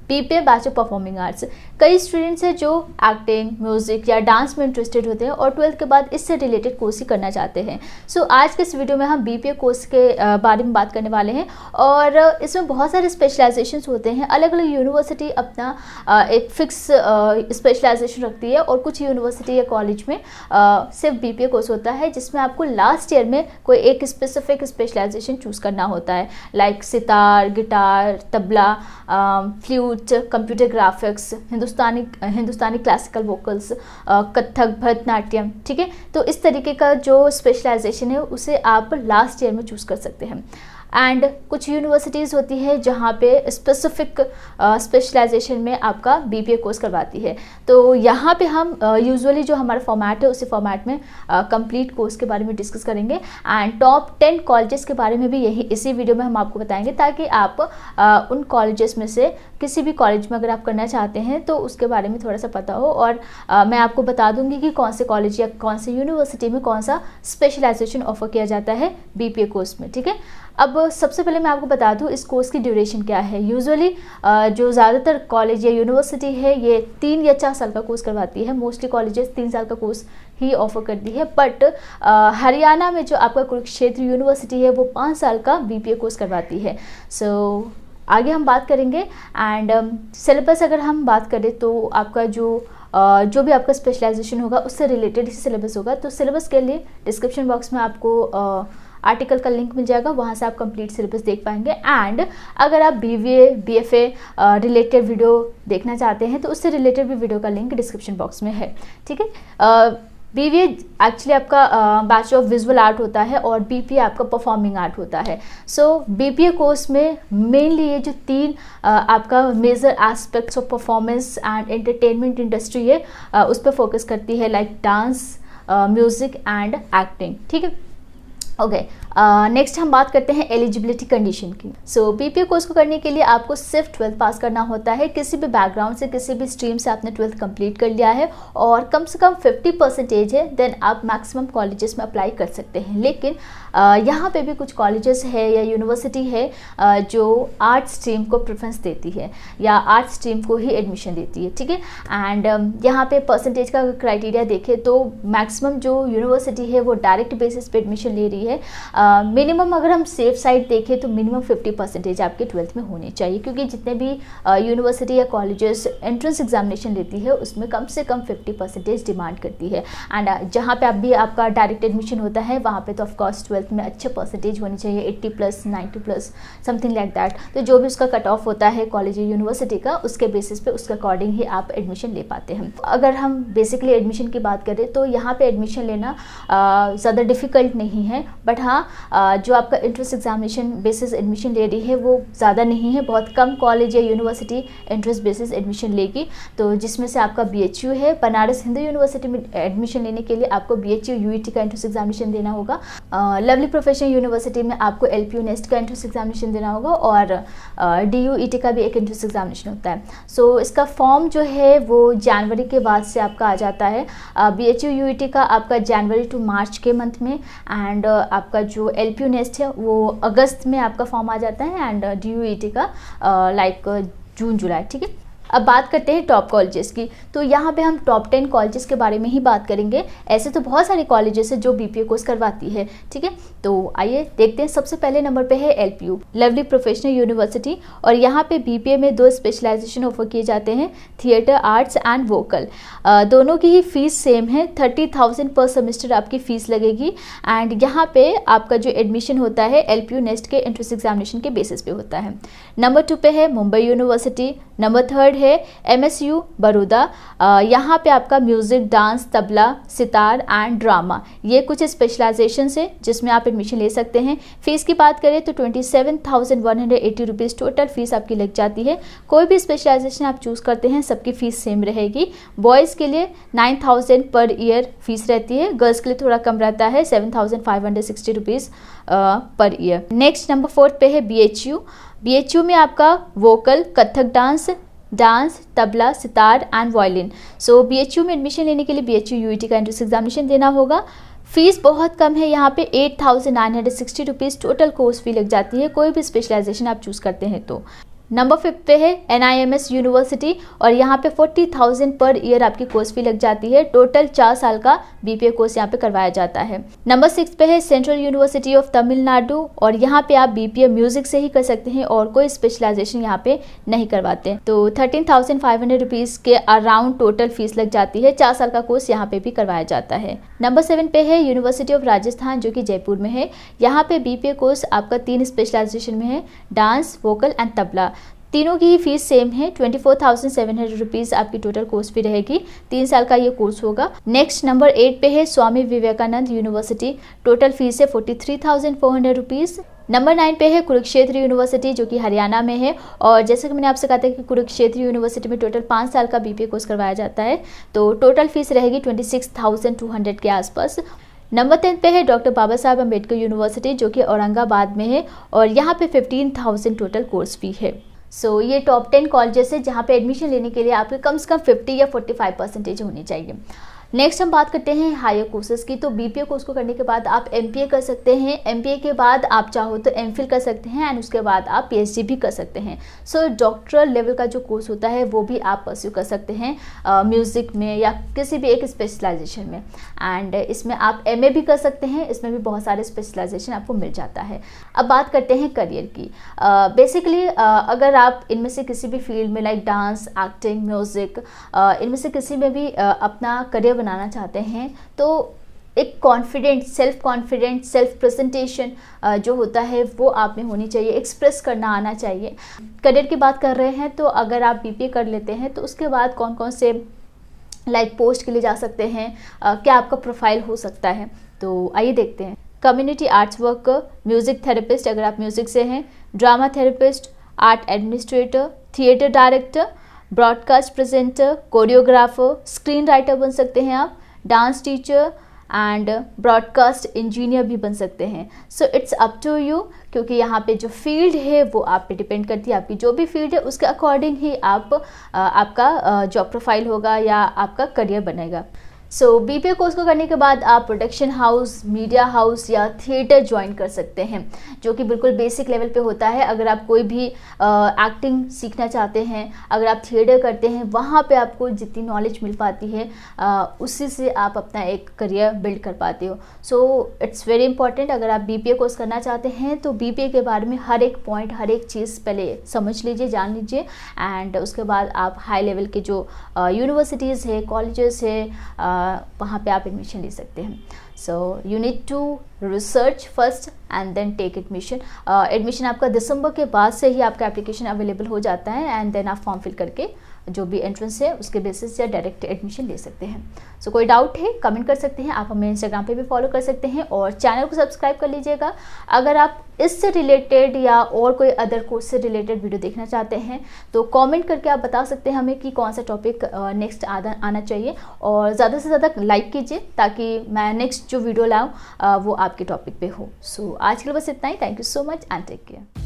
BPA bachelor performing arts. कई students हैं जो एक्टिंग, म्यूजिक या डांस में इंटरेस्टेड होते हैं और 12th के बाद इससे रिलेटेड कोर्स ही करना चाहते हैं। सो आज के इस वीडियो में हम बीपीए कोर्स के बारे में बात करने वाले हैं और इसमें बहुत सारे स्पेशलाइजेशंस होते हैं। अलग अलग यूनिवर्सिटी अपना एक फिक्स स्पेशलाइजेशन रखती है और कुछ यूनिवर्सिटी या कॉलेज में सिर्फ बीपीए कोर्स होता है जिसमें आपको लास्ट ईयर में कोई एक स्पेसिफिक स्पेशलाइजेशन चूज़ करना होता है, like sitar, guitar, tabla, flute, computer graphics, Hindustani classical vocals, Kathak, Bharatanatyam. ठीक है, तो इस तरीके का जो स्पेशलाइजेशन है उसे आप लास्ट ईयर में चूज़ कर सकते हैं। एंड कुछ यूनिवर्सिटीज़ होती है जहाँ पे स्पेसिफिक स्पेशलाइजेशन में आपका बीपीए कोर्स करवाती है। तो यहाँ पे हम यूजुअली जो हमारा फॉर्मेट है उसी फॉर्मेट में कंप्लीट कोर्स के बारे में डिस्कस करेंगे एंड टॉप 10 कॉलेजेस के बारे में भी इसी वीडियो में हम आपको बताएंगे, ताकि आप उन कॉलेजेस में से किसी भी कॉलेज में अगर आप करना चाहते हैं तो उसके बारे में थोड़ा सा पता हो। और मैं आपको बता दूंगी कि कौन से कॉलेज या कौन से यूनिवर्सिटी में कौन सा स्पेशलाइजेशन ऑफर किया जाता है बीपीए कोर्स में। ठीक है, अब सबसे पहले मैं आपको बता दूं इस कोर्स की ड्यूरेशन क्या है। यूजुअली जो ज़्यादातर कॉलेज या यूनिवर्सिटी है ये 3 या 4 साल का कोर्स करवाती है। मोस्टली कॉलेजेस 3 साल का कोर्स ही ऑफर करती है, बट हरियाणा में जो आपका कुरुक्षेत्र यूनिवर्सिटी है वो 5 साल का बीपीए कोर्स करवाती है। सो आगे हम बात करेंगे एंड सिलेबस अगर हम बात करें तो आपका जो भी आपका स्पेशलाइजेशन होगा उससे रिलेटेड ही सिलेबस होगा। तो सिलेबस के लिए डिस्क्रिप्शन बॉक्स में आपको आर्टिकल का लिंक मिल जाएगा, वहाँ से आप कंप्लीट सिलेबस देख पाएंगे। एंड अगर आप बीवीए, बीएफए रिलेटेड वीडियो देखना चाहते हैं तो उससे रिलेटेड भी वीडियो का लिंक डिस्क्रिप्शन बॉक्स में है। ठीक है, बीवीए एक्चुअली आपका बैचलर ऑफ विजुअल आर्ट होता है और बीपीए आपका परफॉर्मिंग आर्ट होता है। सो बीपीए कोर्स में मेनली ये जो 3 आपका major aspects of performance and entertainment industry है उस पर फोकस करती है, like dance, music and acting. ठीक है, ओके, नेक्स्ट हम बात करते हैं एलिजिबिलिटी कंडीशन की। सो बीपीए कोर्स को करने के लिए आपको सिर्फ 12th पास करना होता है। किसी भी बैकग्राउंड से, किसी भी स्ट्रीम से आपने 12th कंप्लीट कर लिया है और कम से कम 50% है, देन आप मैक्सिमम कॉलेजेस में अप्लाई कर सकते हैं। लेकिन यहाँ पे भी कुछ कॉलेजेस है या यूनिवर्सिटी है जो आर्ट स्ट्रीम को प्रेफरेंस देती है या आर्ट स्ट्रीम को ही एडमिशन देती है। ठीक है, एंड यहाँ पे परसेंटेज का क्राइटेरिया देखें तो मैक्सिमम जो यूनिवर्सिटी है वो डायरेक्ट बेसिस पे एडमिशन ले रही है। मिनिमम अगर हम सेफ साइड देखें तो मिनिमम 50% आपके 12th में होने चाहिए, क्योंकि जितने भी यूनिवर्सिटी या कॉलेजेस एंट्रेंस एग्जामिनेशन लेती है उसमें कम से कम 50% डिमांड करती है। एंड जहाँ पे आप भी आपका डायरेक्ट एडमिशन होता है वहाँ पे तो ऑफकोर्स 12th में अच्छे परसेंटेज होनी चाहिए, 80+, 90+, समथिंग लाइक दैट। तो जो भी उसका कट ऑफ होता है कॉलेज या यूनिवर्सिटी का, उसके बेसिस पे उसके अकॉर्डिंग ही आप एडमिशन ले पाते हैं। अगर हम बेसिकली एडमिशन की बात करें तो यहाँ पे एडमिशन लेना ज़्यादा डिफ़िकल्ट नहीं है, बट हाँ जो आपका एंट्रेंस एग्जामिनेशन बेसिस एडमिशन ले रही है वो ज़्यादा नहीं है। बहुत कम कॉलेज या यूनिवर्सिटी एंट्रेंस बेसिस एडमिशन लेगी, तो जिसमें से आपका बीएचयू है, बनारस हिंदू यूनिवर्सिटी में एडमिशन लेने के लिए आपको बीएचयू यूईटी का एंट्रेंस एग्जामिनेशन देना होगा। लवली प्रोफेशनल यूनिवर्सिटी में आपको एलपीयू नेस्ट का एंट्रेंस एग्जामिनेशन देना होगा और डीयूईटी का भी एक एंट्रेंस एग्जामिनेशन होता है। सो इसका फॉर्म जो है वो जनवरी के बाद से आपका आ जाता है। बीएचयू यूईटी का आपका जनवरी टू मार्च के मंथ में, एंड आपका जो एलपीयू नेस्ट है वो अगस्त में आपका फॉर्म आ जाता है, एंड डीयूईटी का लाइक जून जुलाई। ठीक है, अब बात करते हैं टॉप कॉलेजेस की। तो यहाँ पे हम टॉप 10 कॉलेजेस के बारे में ही बात करेंगे। ऐसे तो बहुत सारे कॉलेजेस है जो बीपीए कोर्स करवाती है। ठीक है, तो आइए देखते हैं। सबसे पहले नंबर पे है एलपीयू, लवली प्रोफेशनल यूनिवर्सिटी, और यहाँ पे बीपीए में 2 स्पेशलाइजेशन ऑफर किए जाते हैं, थिएटर आर्ट्स एंड वोकल। दोनों की ही फीस सेम है, 30,000 पर सेमेस्टर आपकी फ़ीस लगेगी। एंड यहाँ पे आपका जो एडमिशन होता है एलपीयू नेस्ट के एंट्रेंस एग्जामिनेशन के बेसिस पे होता है। नंबर 2 पे है मुंबई यूनिवर्सिटी। नंबर 3 है एमएसयू बड़ौदा। यहाँ पे आपका music, dance, tabla, sitar and drama, ये कुछ स्पेशलाइजेशन है जिसमें आप एडमिशन ले सकते हैं। फ़ीस की बात करें तो 27,180 रुपीज़ टोटल फीस आपकी लग जाती है। कोई भी स्पेशलाइजेशन आप चूज़ करते हैं सबकी फ़ीस सेम रहेगी। बॉयज़ के लिए 9,000 पर ईयर फीस रहती है, गर्ल्स के लिए थोड़ा कम रहता है, 7,560 rupees per year. Next number 4 पे है बीएचयू। बीएचयू में आपका vocal, Kathak dance, tabla, sitar and violin. So BHU में एडमिशन लेने के लिए बीएचयू यूईटी का एंट्रेंस एग्जामिनेशन देना होगा। फीस बहुत कम है, यहाँ पे 8,960 रुपीज़ टोटल कोर्स फी लग जाती है, कोई भी स्पेशलाइजेशन आप चूज़ करते हैं तो। नंबर 5 पे है NIMS यूनिवर्सिटी और यहाँ पे 40,000 पर ईयर आपकी कोर्स फी लग जाती है। टोटल 4 साल का BPA कोर्स यहाँ पे करवाया जाता है। नंबर 6 पे है सेंट्रल यूनिवर्सिटी ऑफ तमिलनाडु और यहाँ पे आप BPA म्यूजिक से ही कर सकते हैं और कोई स्पेशलाइजेशन यहाँ पे नहीं करवाते। तो 13,500 रुपीज़ के अराउंड टोटल फीस लग जाती है। 4 साल का कोर्स यहाँ पे भी करवाया जाता है। नंबर 7 पे है यूनिवर्सिटी ऑफ राजस्थान जो कि जयपुर में है। यहाँ पे BPA कोर्स आपका 3 स्पेशलाइजेशन में है, डांस, वोकल एंड तबला। तीनों की ही फीस सेम है। 24,700 रुपीज़ आपकी टोटल कोर्स फी रहेगी। 3 साल का ये कोर्स होगा। नेक्स्ट नंबर 8 पे है Swami Vivekananda university. Total fees है 43,400 रुपीज़। नंबर 9 पे है कुरुक्षेत्र यूनिवर्सिटी जो कि हरियाणा में है और जैसे कि मैंने आपसे कहा था कि कुरुक्षेत्र यूनिवर्सिटी में टोटल 5 साल का BPA कोर्स करवाया जाता है। तो टोटल फीस रहेगी 26,200 के आसपास। नंबर 10 पे है डॉक्टर बाबा साहब अम्बेडकर यूनिवर्सिटी जो कि औरंगाबाद में है और यहाँ पे 15,000 टोटल कोर्स फी है। सो ये टॉप 10 कॉलेजेस है जहाँ पे एडमिशन लेने के लिए आपके कम से कम 50 या 45% होनी चाहिए। नेक्स्ट हम बात करते हैं हायर कोर्सेज की। तो BPA कोर्स को करने के बाद आप MPA कर सकते हैं। MPA के बाद आप चाहो तो MPhil कर सकते हैं एंड उसके बाद आप PhD भी कर सकते हैं। सो डॉक्टरल लेवल का जो कोर्स होता है वो भी आप परस्यू कर सकते हैं म्यूज़िक में या किसी भी एक स्पेशलाइजेशन में। एंड इसमें आप MA भी कर सकते हैं, इसमें भी बहुत सारे स्पेशलाइजेशन आपको मिल जाता है। अब बात करते हैं करियर की। बेसिकली अगर आप इनमें से किसी भी फील्ड में लाइक डांस, एक्टिंग, म्यूज़िक, इनमें से किसी में भी अपना करियर बनाना चाहते हैं तो एक सेल्फ कॉन्फिडेंट सेल्फ प्रेजेंटेशन जो होता है वो आप में होनी चाहिए, एक्सप्रेस करना आना चाहिए। करियर की बात कर रहे हैं तो अगर आप BPA कर लेते हैं तो उसके बाद कौन कौन से लाइक पोस्ट के लिए जा सकते हैं, क्या आपका प्रोफाइल हो सकता है। तो आइए देखते हैं। Community arts worker, music therapist अगर आप म्यूज़िक से हैं, drama therapist, art administrator, theatre director, broadcast presenter, choreographer, screen writer बन सकते हैं आप, dance teacher and broadcast engineer भी बन सकते हैं। So it's up to you क्योंकि यहाँ पे जो फील्ड है वो आप पे डिपेंड करती है। आपकी जो भी फील्ड है उसके अकॉर्डिंग ही आपका जॉब प्रोफाइल होगा या आपका करियर बनेगा। सो BPA कोर्स को करने के बाद आप प्रोडक्शन हाउस, मीडिया हाउस या थिएटर ज्वाइन कर सकते हैं जो कि बिल्कुल बेसिक लेवल पे होता है। अगर आप कोई भी एक्टिंग सीखना चाहते हैं, अगर आप थिएटर करते हैं, वहाँ पे आपको जितनी नॉलेज मिल पाती है उसी से आप अपना एक करियर बिल्ड कर पाते हो। So it's very important. अगर आप BPA कोर्स करना चाहते हैं तो BPA के बारे में हर एक पॉइंट, हर एक चीज़ पहले समझ लीजिए, जान लीजिए एंड उसके बाद आप हाई लेवल के जो यूनिवर्सिटीज़ है, कॉलेजेस है, वहाँ पे आप एडमिशन ले सकते हैं। So you need to research first and then take admission. एडमिशन आपका दिसंबर के बाद से ही आपका एप्लीकेशन अवेलेबल हो जाता है एंड देन आप फॉर्म फिल करके जो भी एंट्रेंस है उसके बेसिस या डायरेक्ट एडमिशन ले सकते हैं। सो कोई डाउट है कमेंट कर सकते हैं, आप हमें इंस्टाग्राम पे भी फॉलो कर सकते हैं और चैनल को सब्सक्राइब कर लीजिएगा। अगर आप इससे रिलेटेड या और कोई अदर कोर्स से रिलेटेड वीडियो देखना चाहते हैं तो कमेंट करके आप बता सकते हैं हमें कि कौन सा टॉपिक नेक्स्ट आना चाहिए और ज़्यादा से ज़्यादा लाइक कीजिए ताकि मैं नेक्स्ट जो वीडियो लाऊँ वो आपके टॉपिक पे हो। सो आज के लिए बस इतना ही। Thank you so much and take care.